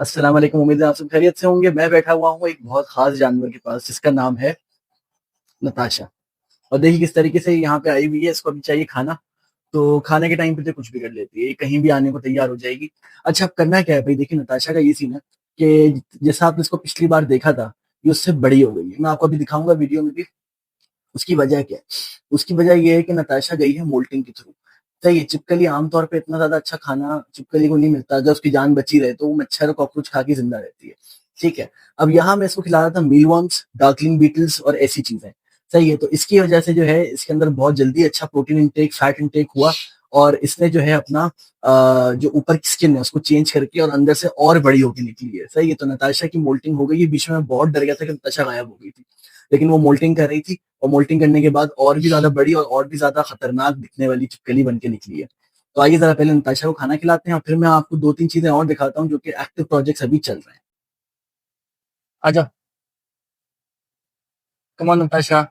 अस्सलाम वालेकुम। उम्मीद है आप सब खैरियत से होंगे। मैं बैठा हुआ हूँ एक बहुत खास जानवर के पास जिसका नाम है नताशा। और देखिए किस तरीके से यहाँ पे आई हुई है। इसको अभी चाहिए खाना, तो खाने के टाइम पे तो कुछ भी कर लेती है, ये कहीं भी आने को तैयार हो जाएगी। अच्छा, अब करना क्या है भाई? देखिए नताशा का ये सीन है कि जैसा आपने इसको पिछली बार देखा था, ये उससे बड़ी हो गई है। मैं आपको अभी दिखाऊंगा वीडियो में भी। उसकी वजह क्या है? उसकी वजह ये है कि नताशा गई है मोल्टिंग के थ्रू। सही है, छिपकली आमतौर पे इतना ज्यादा अच्छा खाना छिपकली को नहीं मिलता। अगर उसकी जान बची रहे तो वो मच्छर और कॉकरोच खा के जिंदा रहती है। ठीक है। अब यहाँ मैं इसको खिला रहा था मीलवर्म्स, डार्कलिंग बीटल्स और ऐसी चीजें। सही है, तो इसकी वजह से जो है इसके अंदर बहुत जल्दी अच्छा प्रोटीन इंटेक, फैट इंटेक हुआ। और इसने जो है अपना जो ऊपर की स्किन है उसको चेंज करके और अंदर से और बड़ी होकर निकली है। सही है, तो नताशा की मोल्टिंग हो गई है। बीच में मैं बहुत डर गया था कि नताशा गायब हो गई थी, लेकिन वो मोल्टिंग कर रही थी। और मोल्टिंग करने के बाद और भी ज्यादा बड़ी और भी ज्यादा खतरनाक दिखने वाली छिपकली बन के निकली है। तो आइए जरा पहले नताशा को खाना खिलाते हैं और फिर मैं आपको दो तीन चीजें और दिखाता हूँ जो कि एक्टिव प्रोजेक्ट्स अभी चल रहे हैं। आजा, come on Natasha.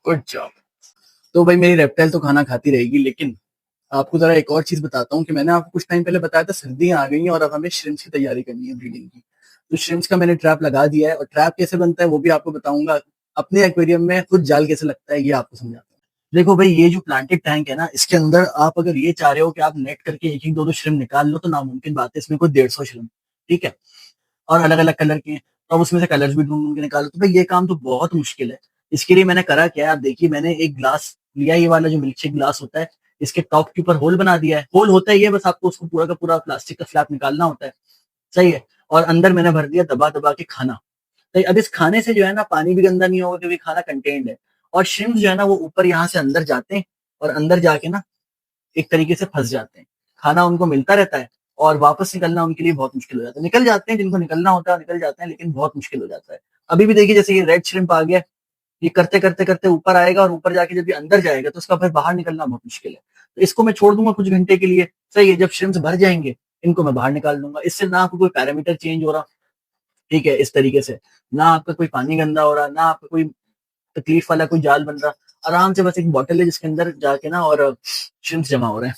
Good job. तो भाई मेरी रेप्टाइल तो खाना खाती रहेगी, लेकिन आपको जरा एक और चीज बताता हूँ कि मैंने आपको कुछ टाइम पहले बताया था सर्दियां आ गई हैं और अब हमें श्रिम्प्स की तैयारी करनी है, ब्रीडिंग की। तो श्रिम्प्स का मैंने ट्रैप लगा दिया है, और ट्रैप कैसे बनता है वो भी आपको बताऊंगा। अपने एक्वेरियम में खुद जाल कैसे लगता है ये आपको समझाता हूँ। देखो भाई, ये जो प्लांटेड टैंक है ना, इसके अंदर आप अगर ये चाह रहे हो कि आप नेट करके एक एक दो दो श्रिम्प निकाल लो, तो नामुमकिन बात है। इसमें कोई 150 श्रिम्प, ठीक है, और अलग अलग कलर के हैं। तो अब उसमें से कलर्स भी ढूंढ ढूंढ के निकालो, तो भाई ये काम तो बहुत मुश्किल है। इसके लिए मैंने करा क्या है, आप देखिए, मैंने एक ग्लास लिया, ये वाला जो मिल्कशेक ग्लास होता है। इसके टॉप के ऊपर होल बना दिया है। होल होता है ये, बस आपको उसको पूरा का पूरा प्लास्टिक का फ्लैप निकालना होता है। सही है। और अंदर मैंने भर दिया दबा दबा के खाना। सही, अब इस खाने से जो है ना पानी भी गंदा नहीं होगा क्योंकि खाना कंटेन्ड है। और श्रिम्प जो है ना वो ऊपर यहाँ से अंदर जाते हैं, और अंदर जाके ना एक तरीके से फंस जाते हैं। खाना उनको मिलता रहता है, और वापस निकलना उनके लिए बहुत मुश्किल हो जाता है। निकल जाते हैं, जिनको निकलना होता है निकल जाते हैं, लेकिन बहुत मुश्किल हो जाता है। अभी भी देखिए, जैसे ये रेड श्रिम्प आ गया, ये करते करते करते ऊपर आएगा, और ऊपर जाके जब ये अंदर जाएगा तो उसका फिर बाहर निकलना बहुत मुश्किल है। तो इसको मैं छोड़ दूंगा कुछ घंटे के लिए। सही है, जब श्रिम्प्स भर जाएंगे इनको मैं बाहर निकाल दूंगा। इससे ना आपको कोई पैरामीटर चेंज हो रहा, ठीक है, इस तरीके से ना आपका कोई पानी गंदा हो रहा, ना आपका कोई तकलीफ वाला कोई जाल बन रहा। आराम से बस एक बॉटल है जिसके अंदर जाके ना और श्रिम्प्स जमा हो रहे हैं।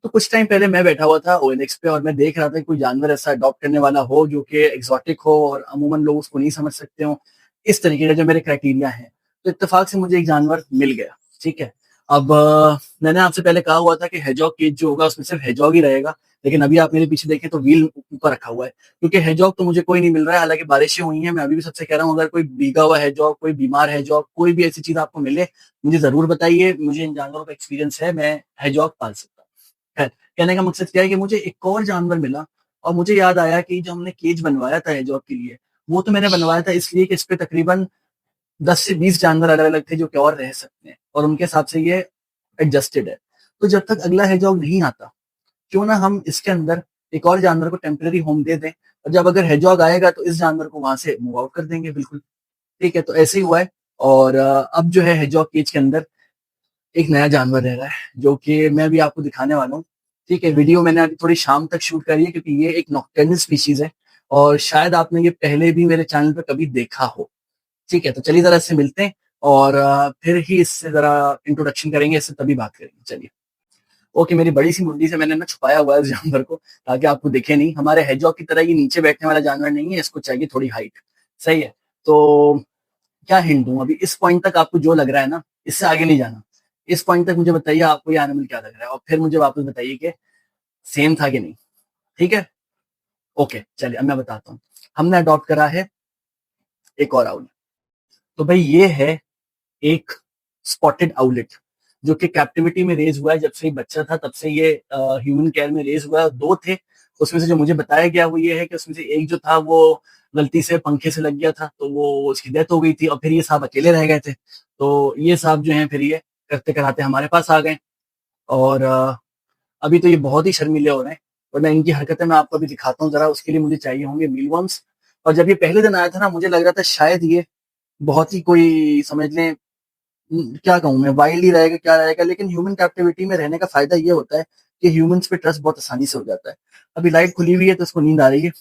तो कुछ टाइम पहले मैं बैठा हुआ था ओएलएक्स पे, और मैं देख रहा था कि कोई जानवर ऐसा अडॉप्ट करने वाला हो जो कि एक्सोटिक हो और अमूमन लोग उसको नहीं समझ सकते हो, इस तरीके का जो मेरे क्राइटेरिया है। तो इत्तेफाक से मुझे एक जानवर मिल गया। ठीक है। अब मैंने आपसे पहले कहा हुआ था कि हेजॉग केज जो होगा उसमें सिर्फ हेजॉग ही रहेगा, लेकिन अभी आप मेरे पीछे देखें तो व्हील ऊपर रखा हुआ है, क्योंकि हेजॉग तो मुझे कोई नहीं मिल रहा है। हालांकि बारिशें हुई हैं, मैं अभी भी सबसे कह रहा हूँ, अगर कोई भीगा हुआ हेजॉग, कोई बीमार हेजॉग, कोई भी ऐसी चीज आपको मिले, मुझे जरूर बताइए। मुझे इन जानवरों का एक्सपीरियंस है, मैं हेजॉग पाल सकता हूँ। खैर, कहने का मकसद क्या है कि मुझे एक और जानवर मिला, और मुझे याद आया कि जो हमने केज बनवाया था जॉब के लिए, वो तो मैंने बनवाया था इसलिए कि इस पे तकरीबन 10 से 20 जानवर अलग अलग थे जो कि और रह सकते हैं, और उनके हिसाब से ये एडजस्टेड है। तो जब तक अगला हेजॉग नहीं आता, क्यों ना हम इसके अंदर एक और जानवर को टेम्पररी होम दे दें, और जब अगर हेजॉग आएगा तो इस जानवर को वहां से मूव आउट कर देंगे। बिल्कुल ठीक है, तो ऐसे ही हुआ है। और अब जो है हेजॉग केज के अंदर एक नया जानवर रह रहा है जो कि मैं भी आपको दिखाने वाला हूँ। ठीक है, वीडियो मैंने अभी थोड़ी शाम तक शूट करी है क्योंकि ये एक नॉकटर्नल स्पीशीज है, और शायद आपने ये पहले भी मेरे चैनल पे कभी देखा हो। ठीक है, तो चलिए जरा इससे मिलते हैं, और फिर ही इससे जरा इंट्रोडक्शन करेंगे, इससे तभी बात करेंगे। चलिए। ओके, मेरी बड़ी सी मुंडी से मैंने ना छुपाया हुआ है इस जानवर को, ताकि आपको दिखे नहीं। हमारे हेजॉग की तरह ये नीचे बैठने वाला जानवर नहीं है, इसको चाहिए थोड़ी हाइट। सही है। तो क्या हिंट दूं? अभी इस पॉइंट तक आपको जो लग रहा है ना, इससे आगे नहीं जाना। इस पॉइंट तक मुझे बताइए आपको ये एनिमल क्या लग रहा है, और फिर मुझे वापस बताइए कि सेम था कि नहीं। ठीक है। ओके, चलिए अब मैं बताता हूँ। हमने अडॉप्ट करा है एक और आउल। तो भाई ये है एक स्पॉटेड आउलेट, जो कि कैप्टिविटी में रेज हुआ है। जब से ये बच्चा था तब से ये ह्यूमन केयर में रेज हुआ है। दो थे, उसमें से जो मुझे बताया गया वो ये है कि उसमें से एक जो था वो गलती से पंखे से लग गया था, तो वो उसकी डेथ हो गई थी, और फिर ये साहब अकेले रह गए थे। तो ये साहब जो हैं फिर ये करते कराते हमारे पास आ गए। और अभी तो ये बहुत ही शर्मीले हो रहे हैं, और मैं इनकी हरकतें मैं आपको अभी दिखाता हूँ जरा। उसके लिए मुझे चाहिए होंगे मीलवर्म्स। और जब ये पहले दिन आया था ना, मुझे लग रहा था शायद ये बहुत ही कोई समझ लें, क्या कहूँ मैं, वाइल्ड ही रहेगा क्या रहेगा। लेकिन ह्यूमन कैप्टिविटी में रहने का फायदा ये होता है कि ह्यूमंस पे ट्रस्ट बहुत आसानी से हो जाता है। अभी लाइट खुली हुई है तो इसको नींद आ रही है,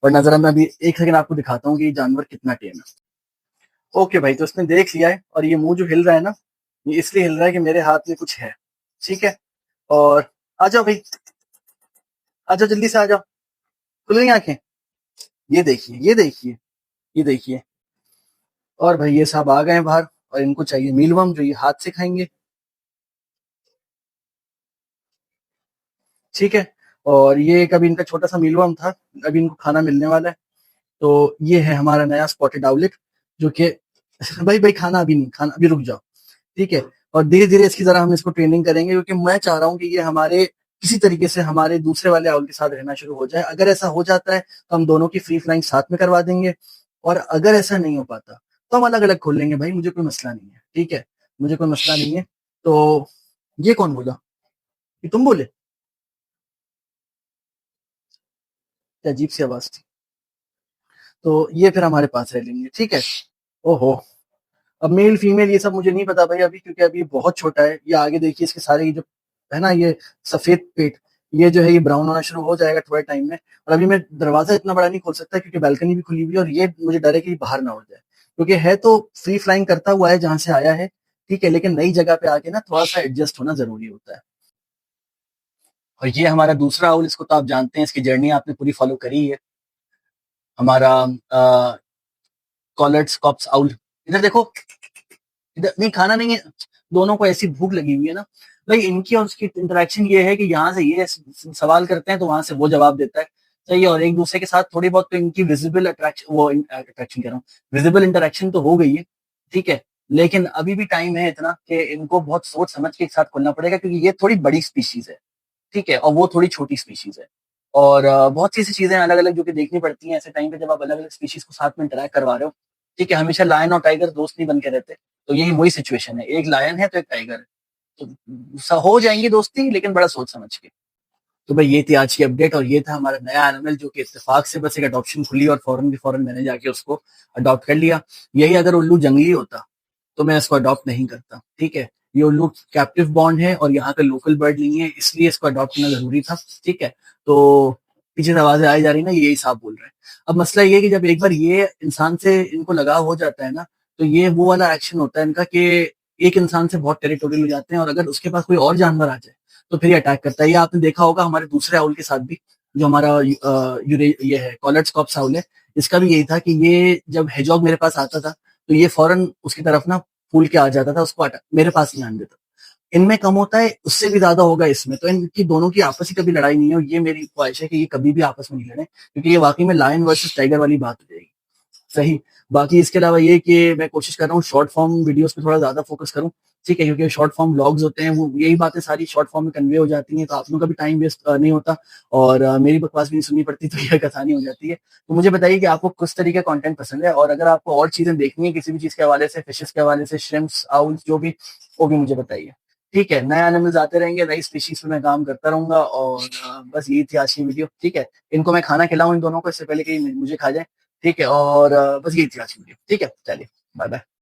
और नजर मैं अभी एक सेकंड आपको दिखाता हूँ कि ये जानवर कितना टेम है। ओके भाई, तो उसने देख लिया है, और ये मुंह जो हिल रहा है ना, ये इसलिए हिल रहा है कि मेरे हाथ में कुछ है। ठीक है, और आ जाओ भाई, आ जाओ जल्दी से आ जाओ, खुल गई आंखें। ये देखिए, ये देखिए, ये देखिए। और भाई ये साहब आ गए हैं बाहर, और इनको चाहिए मीलवर्म जो ये हाथ से खाएंगे। ठीक है, और ये कभी इनका छोटा सा मीलवर्म था, अभी इनको खाना मिलने वाला है। तो ये है हमारा नया स्पॉटेड आउलेट, जो कि भाई भाई खाना अभी नहीं, खाना अभी रुक जाओ। ठीक है, और धीरे धीरे इसकी जरा हम इसको ट्रेनिंग करेंगे, क्योंकि मैं चाह रहा हूँ कि ये हमारे किसी तरीके से हमारे दूसरे वाले आउल के साथ रहना शुरू हो जाए। अगर ऐसा हो जाता है तो हम दोनों की फ्री फ्लाइंग साथ में करवा देंगे, और अगर ऐसा नहीं हो पाता तो हम अलग अलग खोल लेंगे भाई, मुझे कोई मसला नहीं है। ठीक है, मुझे कोई मसला नहीं है। तो ये कौन बोला? ये तुम बोले? क्या अजीब सी आवाज थी। तो ये फिर हमारे पास रह लेंगे। ठीक है। ओहो, अब मेल फीमेल ये सब मुझे नहीं पता भाई अभी, क्योंकि अभी बहुत छोटा है। ये आगे देखिए इसके सारे ये जो है ना, ये सफेद पेट, ये जो है ये ब्राउन होना शुरू हो जाएगा थोड़े टाइम में। और अभी मैं दरवाजा इतना बड़ा नहीं खोल सकता, क्योंकि बालकनी भी खुली हुई है, और ये मुझे डर है कि बाहर ना हो जाए, क्योंकि है तो फ्री फ्लाइंग करता हुआ है जहां से आया है। ठीक है, लेकिन नई जगह पे आके ना थोड़ा सा एडजस्ट होना जरूरी होता है। और ये हमारा दूसरा आउल, इसको तो आप जानते हैं, इसकी जर्नी आपने पूरी फॉलो करी है। हमारा कॉलर्ड्स कॉप्स आउल, इधर देखो, इधर नहीं, खाना नहीं है। दोनों को ऐसी भूख लगी हुई है ना भाई। इनकी और उसकी इंटरेक्शन ये है कि यहाँ से ये सवाल करते हैं तो वहां से वो जवाब देता है। सही है, और एक दूसरे के साथ थोड़ी बहुत तो इनकी विजिबल अट्रैक्शन, वो अट्रैक्शन कह रहा हूँ, विजिबल इंटरेक्शन तो हो गई है। ठीक है, लेकिन अभी भी टाइम है इतना कि इनको बहुत सोच समझ के एक साथ खोलना पड़ेगा, क्योंकि ये थोड़ी बड़ी स्पीशीज है। ठीक है, और वो थोड़ी छोटी स्पीशीज है। और बहुत सी ऐसी चीजें अलग अलग जो कि देखनी पड़ती हैं ऐसे टाइम पे, जब आप अलग अलग स्पीशीज को साथ में इंटरेक्ट करवा रहे हो। ठीक है, हमेशा लायन और टाइगर दोस्त नहीं बन के रहते। तो यही वही सिचुएशन है, एक लायन है तो एक टाइगर है। तो हो जाएंगी दोस्ती, लेकिन बड़ा सोच समझ के। तो भाई ये थी आज की अपडेट, और ये था हमारा नया एनिमल, जो कि इत्तेफाक से बस एक अडॉप्शन खुली और फौरन की फौरन मैंने जाके उसको अडॉप्ट कर लिया। यही अगर उल्लू जंगली होता तो मैं इसको अडॉप्ट नहीं करता। ठीक है, ये उल्लू कैप्टिव बॉन्ड है और यहाँ का लोकल बर्ड नहीं है, इसलिए इसको अडॉप्ट करना जरूरी था। ठीक है, तो पीछे से आवाजें आई जा रही ना, यही साहब बोल रहे हैं। अब मसला ये है कि जब एक बार ये इंसान से इनको लगाव हो जाता है ना, तो ये वो वाला एक्शन होता है इनका कि एक इंसान से बहुत टेरिटोरियल हो जाते हैं, और अगर उसके पास कोई और जानवर आ जाए तो फिर ये अटैक करता है। ये आपने देखा होगा हमारे दूसरे आउल के साथ भी, जो हमारा ये है कॉलर्ड स्कॉप्स आउल है। इसका भी यही था कि ये जब हेजॉग मेरे पास आता था तो ये फौरन उसकी तरफ ना फूल के आ जाता था, उसको मेरे पास नहीं आने देता। इनमें कम होता है, उससे भी ज्यादा होगा इसमें। तो इनकी दोनों की आपस की कभी लड़ाई नहीं है, और ये मेरी ख्वाहिश है कि ये कभी भी आपस में नहीं लड़े, क्योंकि ये वाकई में लायन वर्सेस टाइगर वाली बात हो जाएगी। सही। बाकी इसके अलावा ये कि मैं कोशिश कर रहा हूँ शॉर्ट फॉर्म वीडियोस पे थोड़ा ज्यादा फोकस करूँ। ठीक है, क्योंकि शॉर्ट फॉर्म व्लॉग्स होते हैं, वो यही बातें सारी शॉर्ट फॉर्म में कन्वे हो जाती हैं, तो आप लोगों का भी टाइम वेस्ट नहीं होता, और मेरी बकवास भी नहीं सुननी पड़ती, तो ये आसानी हो जाती है। तो मुझे बताइए कि आपको किस तरीके का कंटेंट पसंद है, और अगर आपको और चीजें देखनी है किसी भी चीज के हवाले से, फिशेस के हवाले से, श्रिम्प्स, आउल्स, जो भी, वो भी मुझे बताइए। ठीक है, नए एनिमल्स आते रहेंगे, नई स्पीशीज पे मैं काम करता रहूंगा, और बस यही थी आज की वीडियो। ठीक है, इनको मैं खाना खिलाऊं इन दोनों को, इससे पहले कि मुझे खा जाए। ठीक है, और बस यही थी आज की वीडियो। ठीक है, चलिए, बाय बाय।